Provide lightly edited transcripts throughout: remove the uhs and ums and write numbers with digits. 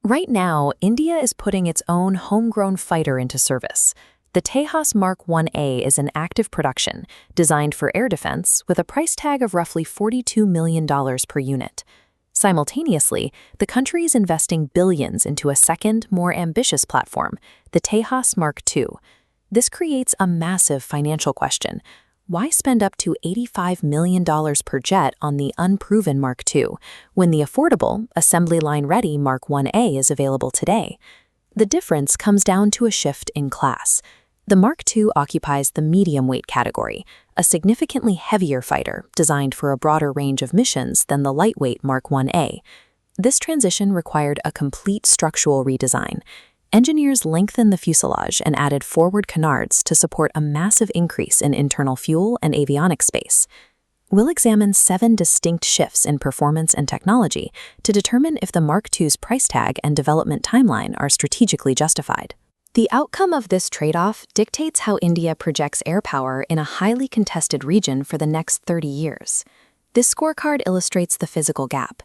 Right now, India is putting its own homegrown fighter into service. The Tejas Mark 1A is in active production, designed for air defense, with a price tag of roughly $42 million per unit. Simultaneously, the country is investing billions into a second, more ambitious platform, the Tejas Mark 2. This creates a massive financial question. Why spend up to $85 million per jet on the unproven Mark II when the affordable, assembly line-ready Mark 1A is available today? The difference comes down to a shift in class. The Mark II occupies the medium-weight category, a significantly heavier fighter designed for a broader range of missions than the lightweight Mark 1A. This transition required a complete structural redesign. Engineers lengthened the fuselage and added forward canards to support a massive increase in internal fuel and avionics space. We'll examine 7 distinct shifts in performance and technology to determine if the Mark II's price tag and development timeline are strategically justified. The outcome of this trade-off dictates how India projects air power in a highly contested region for the next 30 years. This scorecard illustrates the physical gap.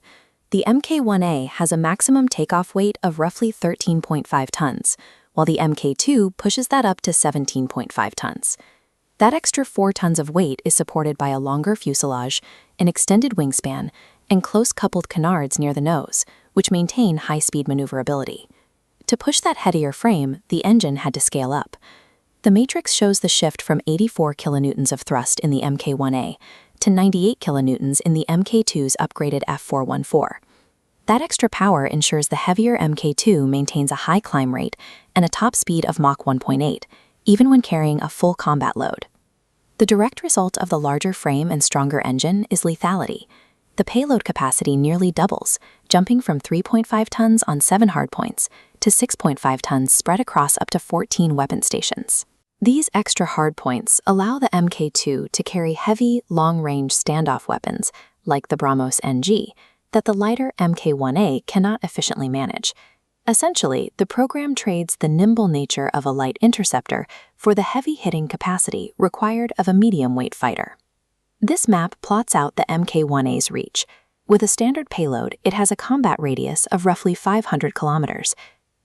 The mk1A has a maximum takeoff weight of roughly 13.5 tons, while the mk2 pushes that up to 17.5 tons. That extra 4 tons of weight is supported by a longer fuselage, an extended wingspan, and close-coupled canards near the nose, which maintain high-speed maneuverability. To push that heavier frame, the engine had to scale up. The matrix shows the shift from 84 kilonewtons of thrust in the mk1A to 98 kilonewtons in the mk2's upgraded F414. That extra power ensures the heavier mk2 maintains a high climb rate and a top speed of Mach 1.8, even when carrying a full combat load. The direct result of the larger frame and stronger engine is lethality. The payload capacity nearly doubles, jumping from 3.5 tons on 7 hardpoints to 6.5 tons spread across up to 14 weapon stations. These extra hardpoints allow the mk2 to carry heavy, long-range standoff weapons, like the BrahMos NG, that the lighter mk1A cannot efficiently manage. Essentially, the program trades the nimble nature of a light interceptor for the heavy-hitting capacity required of a medium-weight fighter. This map plots out the mk1A's reach. With a standard payload, it has a combat radius of roughly 500 kilometers.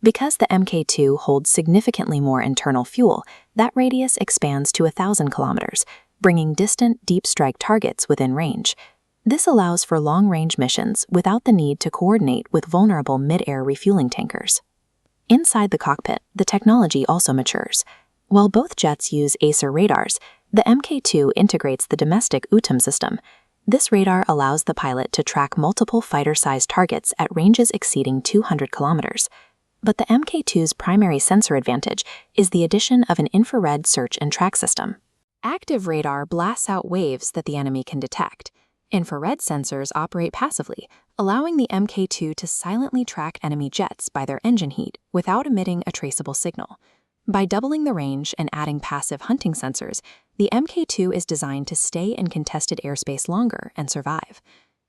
Because the mk2 holds significantly more internal fuel, that radius expands to 1,000 kilometers, bringing distant, deep-strike targets within range. This allows for long-range missions without the need to coordinate with vulnerable mid-air refueling tankers. Inside the cockpit, the technology also matures. While both jets use Acer radars, the mk2 integrates the domestic UTM system. This radar allows the pilot to track multiple fighter-sized targets at ranges exceeding 200 kilometers. But the mk2's primary sensor advantage is the addition of an infrared search and track system. Active radar blasts out waves that the enemy can detect. Infrared sensors operate passively, allowing the mk2 to silently track enemy jets by their engine heat without emitting a traceable signal. By doubling the range and adding passive hunting sensors, the mk2 is designed to stay in contested airspace longer and survive.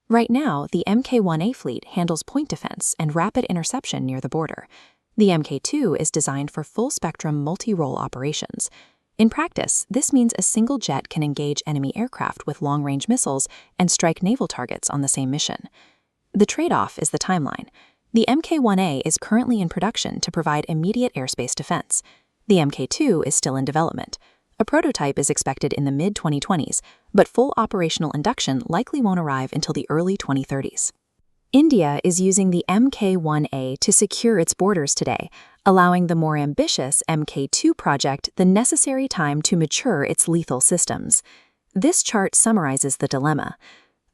Right now, the mk1A fleet handles point defense and rapid interception near the border. The mk2 is designed for full-spectrum multi-role operations. In practice, this means a single jet can engage enemy aircraft with long-range missiles and strike naval targets on the same mission. The trade-off is the timeline. The mk1A is currently in production to provide immediate airspace defense. The mk2 is still in development. A prototype is expected in the mid-2020s, but full operational induction likely won't arrive until the early 2030s. India is using the mk1A to secure its borders today, allowing the more ambitious mk2 project the necessary time to mature its lethal systems. This chart summarizes the dilemma.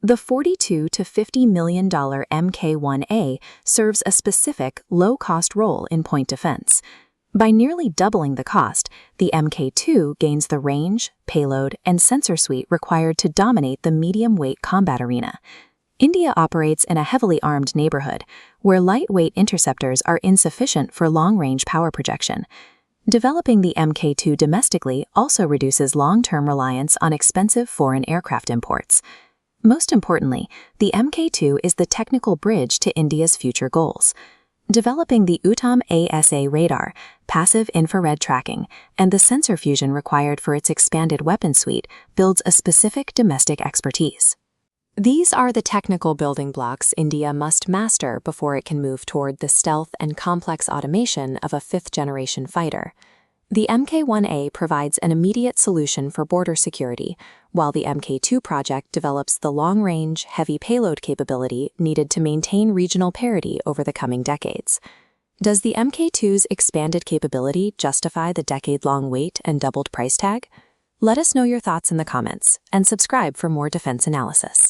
The $42 to $50 million mk1A serves a specific, low-cost role in point defense. By nearly doubling the cost, the mk2 gains the range, payload, and sensor suite required to dominate the medium-weight combat arena. India operates in a heavily armed neighborhood, where lightweight interceptors are insufficient for long-range power projection. Developing the mk2 domestically also reduces long-term reliance on expensive foreign aircraft imports. Most importantly, the mk2 is the technical bridge to India's future goals. Developing the UTM ASA radar, passive infrared tracking, and the sensor fusion required for its expanded weapon suite builds a specific domestic expertise. These are the technical building blocks India must master before it can move toward the stealth and complex automation of a fifth-generation fighter. The mk2 provides an immediate solution for border security, while the mk2 project develops the long-range, heavy payload capability needed to maintain regional parity over the coming decades. Does the mk2's expanded capability justify the decade-long wait and doubled price tag? Let us know your thoughts in the comments, and subscribe for more defense analysis.